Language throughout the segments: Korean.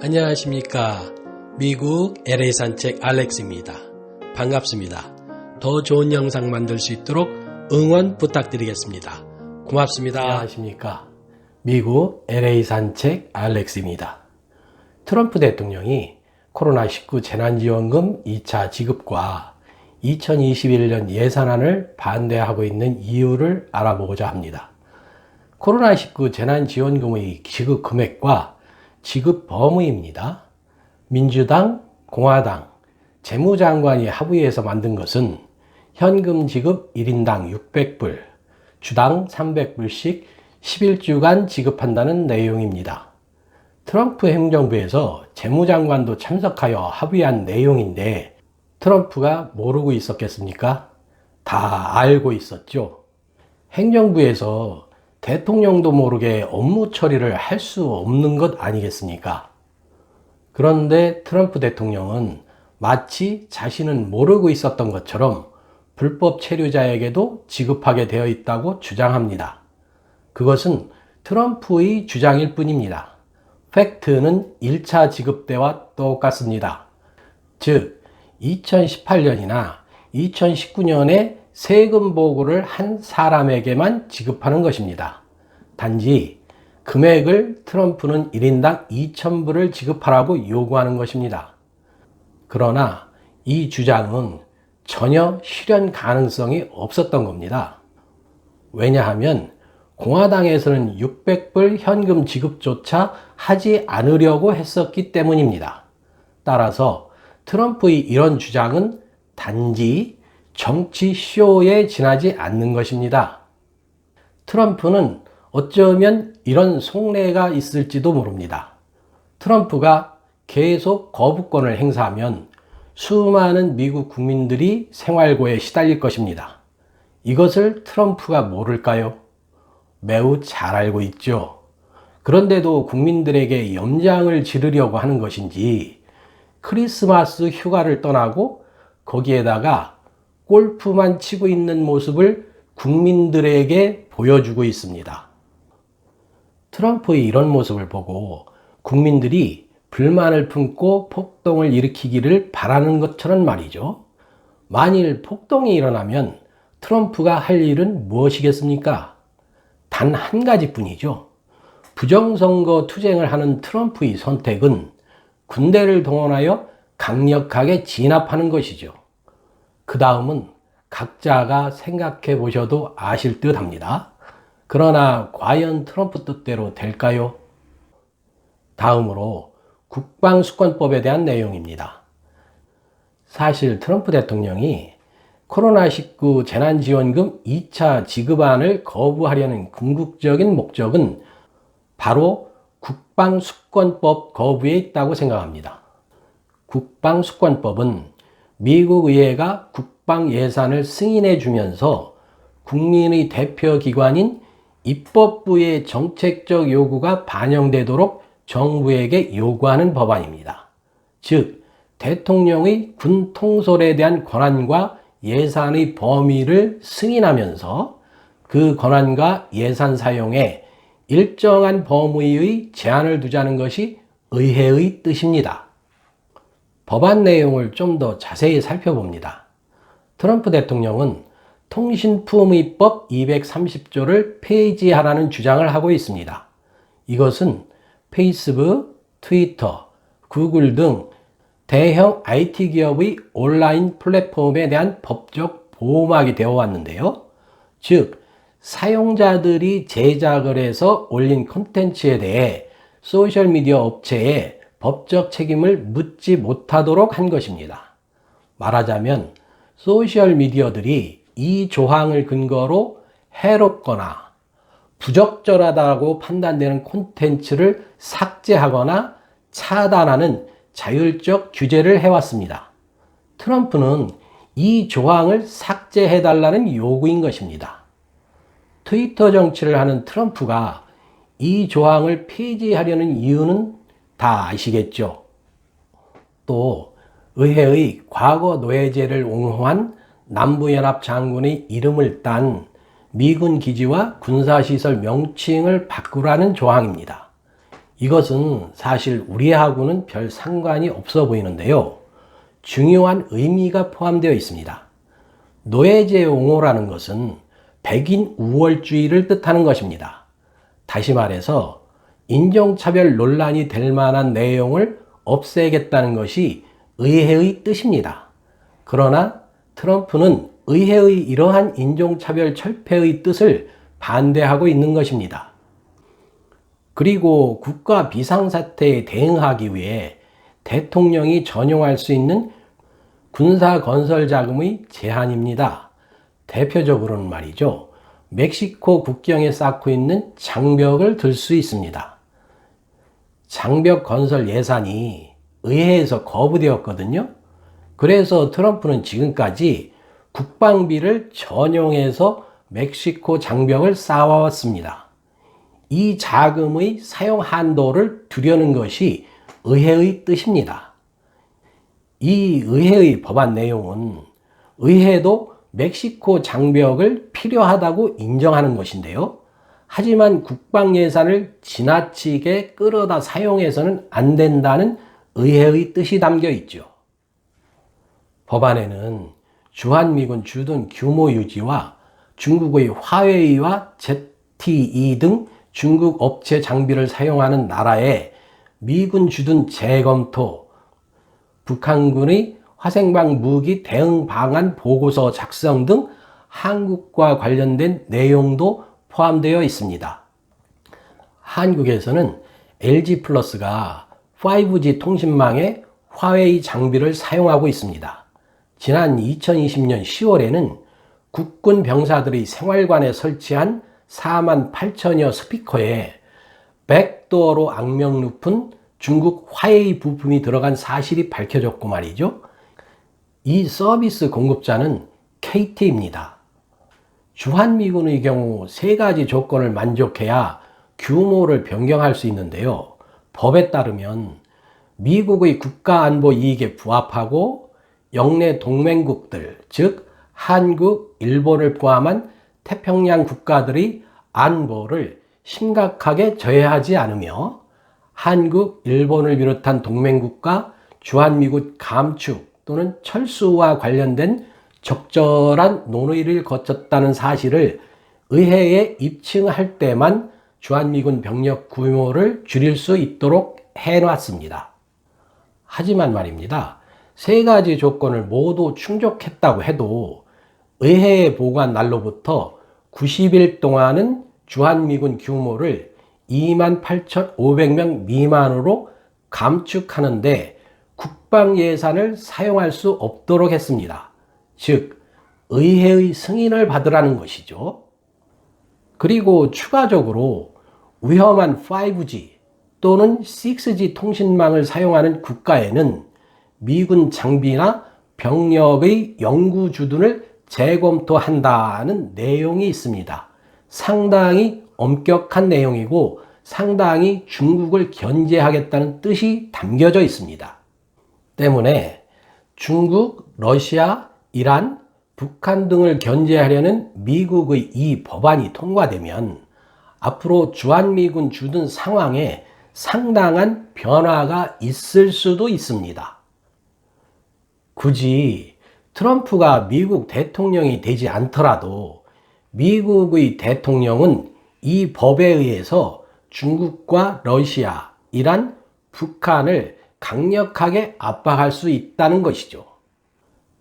안녕하십니까. 미국 LA 산책 알렉스입니다. 반갑습니다. 더 좋은 영상 만들 수 있도록 응원 부탁드리겠습니다. 고맙습니다. 안녕하십니까. 미국 LA 산책 알렉스입니다. 트럼프 대통령이 코로나19 재난지원금 2차 지급과 2021년 예산안을 반대하고 있는 이유를 알아보고자 합니다. 코로나19 재난지원금의 지급 금액과 지급 범위입니다. 민주당, 공화당, 재무장관이 합의해서 만든 것은 현금 지급 1인당 600불, 주당 300불씩 11주간 지급한다는 내용입니다. 트럼프 행정부에서 재무장관도 참석하여 합의한 내용인데 트럼프가 모르고 있었겠습니까? 다 알고 있었죠. 행정부에서 대통령도 모르게 업무 처리를 할 수 없는 것 아니겠습니까? 그런데 트럼프 대통령은 마치 자신은 모르고 있었던 것처럼 불법 체류자에게도 지급하게 되어 있다고 주장합니다. 그것은 트럼프의 주장일 뿐입니다. 팩트는 1차 지급 때와 똑같습니다. 즉 2018년이나 2019년에 세금 보고를 한 사람에게만 지급하는 것입니다. 단지 금액을 트럼프는 1인당 2,000불을 지급하라고 요구하는 것입니다. 그러나 이 주장은 전혀 실현 가능성이 없었던 겁니다. 왜냐하면 공화당에서는 600불 현금 지급조차 하지 않으려고 했었기 때문입니다. 따라서 트럼프의 이런 주장은 단지 정치 쇼에 지나지 않는 것입니다. 트럼프는 어쩌면 이런 속내가 있을지도 모릅니다. 트럼프가 계속 거부권을 행사하면 수많은 미국 국민들이 생활고에 시달릴 것입니다. 이것을 트럼프가 모를까요? 매우 잘 알고 있죠. 그런데도 국민들에게 염장을 지르려고 하는 것인지 크리스마스 휴가를 떠나고 거기에다가 골프만 치고 있는 모습을 국민들에게 보여주고 있습니다. 트럼프의 이런 모습을 보고 국민들이 불만을 품고 폭동을 일으키기를 바라는 것처럼 말이죠. 만일 폭동이 일어나면 트럼프가 할 일은 무엇이겠습니까? 단 한 가지뿐이죠. 부정선거 투쟁을 하는 트럼프의 선택은 군대를 동원하여 강력하게 진압하는 것이죠. 그 다음은 각자가 생각해 보셔도 아실 듯 합니다. 그러나 과연 트럼프 뜻대로 될까요? 다음으로 국방수권법에 대한 내용입니다. 사실 트럼프 대통령이 코로나19 재난지원금 2차 지급안을 거부하려는 궁극적인 목적은 바로 국방수권법 거부에 있다고 생각합니다. 국방수권법은 미국 의회가 국방 예산을 승인해 주면서 국민의 대표기관인 입법부의 정책적 요구가 반영되도록 정부에게 요구하는 법안입니다. 즉, 대통령의 군 통솔에 대한 권한과 예산의 범위를 승인하면서 그 권한과 예산 사용에 일정한 범위의 제한을 두자는 것이 의회의 뜻입니다. 법안 내용을 좀 더 자세히 살펴봅니다. 트럼프 대통령은 통신품의법 230조를 폐지하라는 주장을 하고 있습니다. 이것은 페이스북, 트위터, 구글 등 대형 IT 기업의 온라인 플랫폼에 대한 법적 보호막이 되어 왔는데요. 즉, 사용자들이 제작을 해서 올린 콘텐츠에 대해 소셜미디어 업체에 법적 책임을 묻지 못하도록 한 것입니다. 말하자면 소셜미디어들이 이 조항을 근거로 해롭거나 부적절하다고 판단되는 콘텐츠를 삭제하거나 차단하는 자율적 규제를 해왔습니다. 트럼프는 이 조항을 삭제해달라는 요구인 것입니다. 트위터 정치를 하는 트럼프가 이 조항을 폐지하려는 이유는 다 아시겠죠? 또 의회의 과거 노예제를 옹호한 남부연합 장군의 이름을 딴 미군 기지와 군사시설 명칭을 바꾸라는 조항입니다. 이것은 사실 우리하고는 별 상관이 없어 보이는데요. 중요한 의미가 포함되어 있습니다. 노예제 옹호라는 것은 백인 우월주의를 뜻하는 것입니다. 다시 말해서 인종차별 논란이 될 만한 내용을 없애겠다는 것이 의회의 뜻입니다. 그러나 트럼프는 의회의 이러한 인종차별 철폐의 뜻을 반대하고 있는 것입니다. 그리고 국가 비상사태에 대응하기 위해 대통령이 전용할 수 있는 군사건설 자금의 제한입니다. 대표적으로는 말이죠. 멕시코 국경에 쌓고 있는 장벽을 들 수 있습니다. 장벽 건설 예산이 의회에서 거부되었거든요. 그래서 트럼프는 지금까지 국방비를 전용해서 멕시코 장벽을 쌓아왔습니다. 이 자금의 사용 한도를 두려는 것이 의회의 뜻입니다. 이 의회의 법안 내용은 의회도 멕시코 장벽을 필요하다고 인정하는 것인데요. 하지만 국방 예산을 지나치게 끌어다 사용해서는 안 된다는 의회의 뜻이 담겨 있죠. 법안에는 주한미군 주둔 규모 유지와 중국의 화웨이와 ZTE 등 중국 업체 장비를 사용하는 나라에 미군 주둔 재검토, 북한군의 화생방 무기 대응 방안 보고서 작성 등 한국과 관련된 내용도 포함되어 있습니다. 한국에서는 LG 플러스가 5G 통신망에 화웨이 장비를 사용하고 있습니다. 지난 2020년 10월에는 국군 병사들이 생활관에 설치한 48,000여 스피커에 백도어로 악명 높은 중국 화웨이 부품이 들어간 사실이 밝혀졌고 말이죠. 이 서비스 공급자는 KT입니다. 주한미군의 경우 3가지 조건을 만족해야 규모를 변경할 수 있는데요. 법에 따르면 미국의 국가안보 이익에 부합하고 영내 동맹국들, 즉 한국, 일본을 포함한 태평양 국가들의 안보를 심각하게 저해하지 않으며 한국, 일본을 비롯한 동맹국가 주한미군 감축 또는 철수와 관련된 적절한 논의를 거쳤다는 사실을 의회에 입증할 때만 주한미군 병력 규모를 줄일 수 있도록 해놨습니다. 하지만 말입니다. 3가지 조건을 모두 충족했다고 해도 의회에 보고한 날로부터 90일 동안은 주한미군 규모를 28,500명 미만으로 감축하는데 국방 예산을 사용할 수 없도록 했습니다. 즉, 의회의 승인을 받으라는 것이죠. 그리고 추가적으로 위험한 5G 또는 6G 통신망을 사용하는 국가에는 미군 장비나 병력의 영구 주둔을 재검토한다는 내용이 있습니다. 상당히 엄격한 내용이고 상당히 중국을 견제하겠다는 뜻이 담겨져 있습니다. 때문에 중국, 러시아, 이란, 북한 등을 견제하려는 미국의 이 법안이 통과되면 앞으로 주한미군 주둔 상황에 상당한 변화가 있을 수도 있습니다. 굳이 트럼프가 미국 대통령이 되지 않더라도 미국의 대통령은 이 법에 의해서 중국과 러시아, 이란, 북한을 강력하게 압박할 수 있다는 것이죠.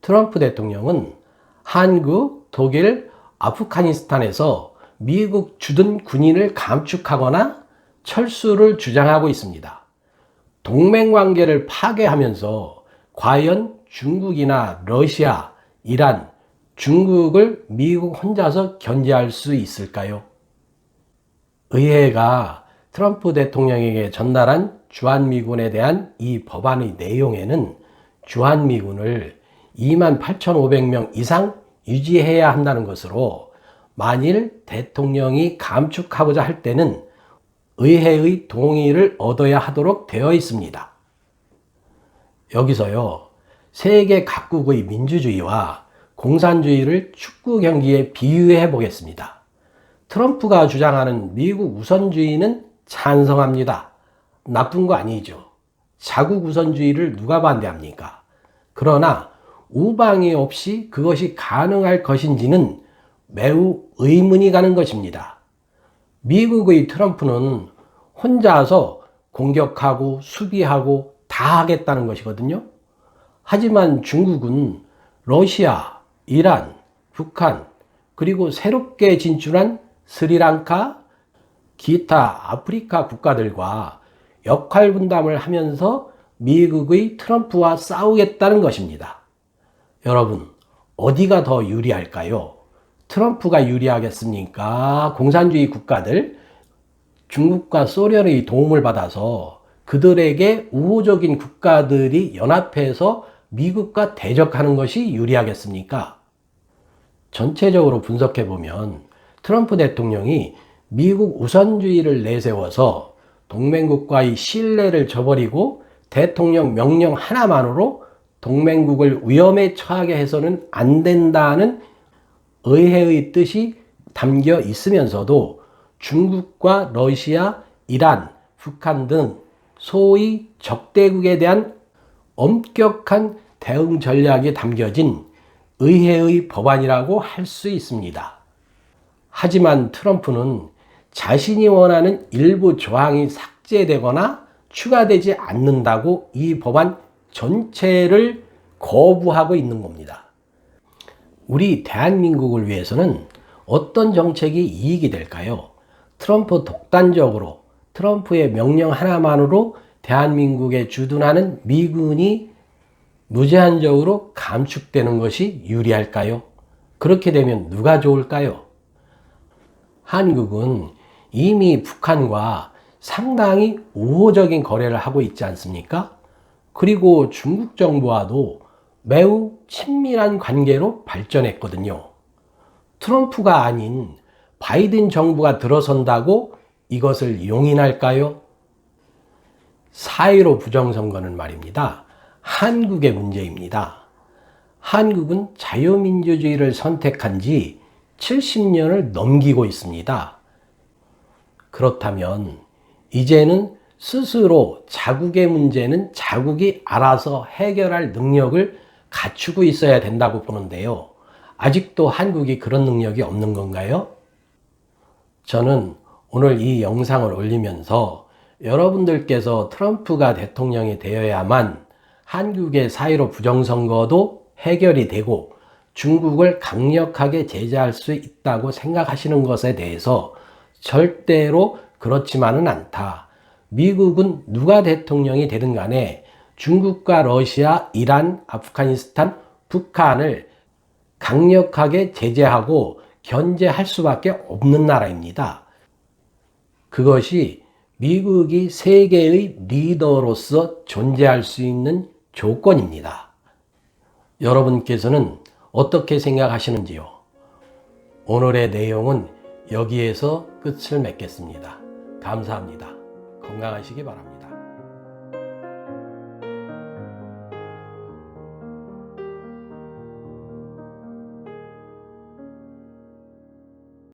트럼프 대통령은 한국, 독일, 아프가니스탄에서 미국 주둔 군인을 감축하거나 철수를 주장하고 있습니다. 동맹관계를 파괴하면서 과연 중국이나 러시아, 이란, 중국을 미국 혼자서 견제할 수 있을까요? 의회가 트럼프 대통령에게 전달한 주한미군에 대한 이 법안의 내용에는 주한미군을 28,500명 이상 유지해야 한다는 것으로 만일 대통령이 감축하고자 할 때는 의회의 동의를 얻어야 하도록 되어 있습니다. 여기서요, 세계 각국의 민주주의와 공산주의를 축구 경기에 비유해 보겠습니다. 트럼프가 주장하는 미국 우선주의는 찬성합니다. 나쁜 거 아니죠. 자국 우선주의를 누가 반대합니까? 그러나 우방이 없이 그것이 가능할 것인지는 매우 의문이 가는 것입니다. 미국의 트럼프는 혼자서 공격하고 수비하고 다 하겠다는 것이거든요. 하지만 중국은 러시아, 이란, 북한, 그리고 새롭게 진출한 스리랑카, 기타 아프리카 국가들과 역할 분담을 하면서 미국의 트럼프와 싸우겠다는 것입니다. 여러분, 어디가 더 유리할까요? 트럼프가 유리하겠습니까? 공산주의 국가들, 중국과 소련의 도움을 받아서 그들에게 우호적인 국가들이 연합해서 미국과 대적하는 것이 유리하겠습니까? 전체적으로 분석해보면 트럼프 대통령이 미국 우선주의를 내세워서 동맹국과의 신뢰를 저버리고 대통령 명령 하나만으로 동맹국을 위험에 처하게 해서는 안 된다는 의회의 뜻이 담겨 있으면서도 중국과 러시아, 이란, 북한 등 소위 적대국에 대한 엄격한 대응 전략이 담겨진 의회의 법안이라고 할 수 있습니다. 하지만 트럼프는 자신이 원하는 일부 조항이 삭제되거나 추가되지 않는다고 이 법안 전체를 거부하고 있는 겁니다. 우리 대한민국을 위해서는 어떤 정책이 이익이 될까요? 트럼프 독단적으로 트럼프의 명령 하나만으로 대한민국에 주둔하는 미군이 무제한적으로 감축되는 것이 유리할까요? 그렇게 되면 누가 좋을까요? 한국은 이미 북한과 상당히 우호적인 거래를 하고 있지 않습니까? 그리고 중국 정부와도 매우 친밀한 관계로 발전했거든요. 트럼프가 아닌 바이든 정부가 들어선다고 이것을 용인할까요? 4.15 부정선거는 말입니다. 한국의 문제입니다. 한국은 자유민주주의를 선택한 지 70년을 넘기고 있습니다. 그렇다면 이제는 스스로 자국의 문제는 자국이 알아서 해결할 능력을 갖추고 있어야 된다고 보는데요. 아직도 한국이 그런 능력이 없는 건가요? 저는 오늘 이 영상을 올리면서 여러분들께서 트럼프가 대통령이 되어야만 한국의 4.15 부정선거도 해결이 되고 중국을 강력하게 제재할 수 있다고 생각하시는 것에 대해서 절대로 그렇지만은 않다. 미국은 누가 대통령이 되든 간에 중국과 러시아, 이란, 아프가니스탄, 북한을 강력하게 제재하고 견제할 수밖에 없는 나라입니다. 그것이 미국이 세계의 리더로서 존재할 수 있는 조건입니다. 여러분께서는 어떻게 생각하시는지요? 오늘의 내용은 여기에서 끝을 맺겠습니다. 감사합니다. 건강하시기 바랍니다.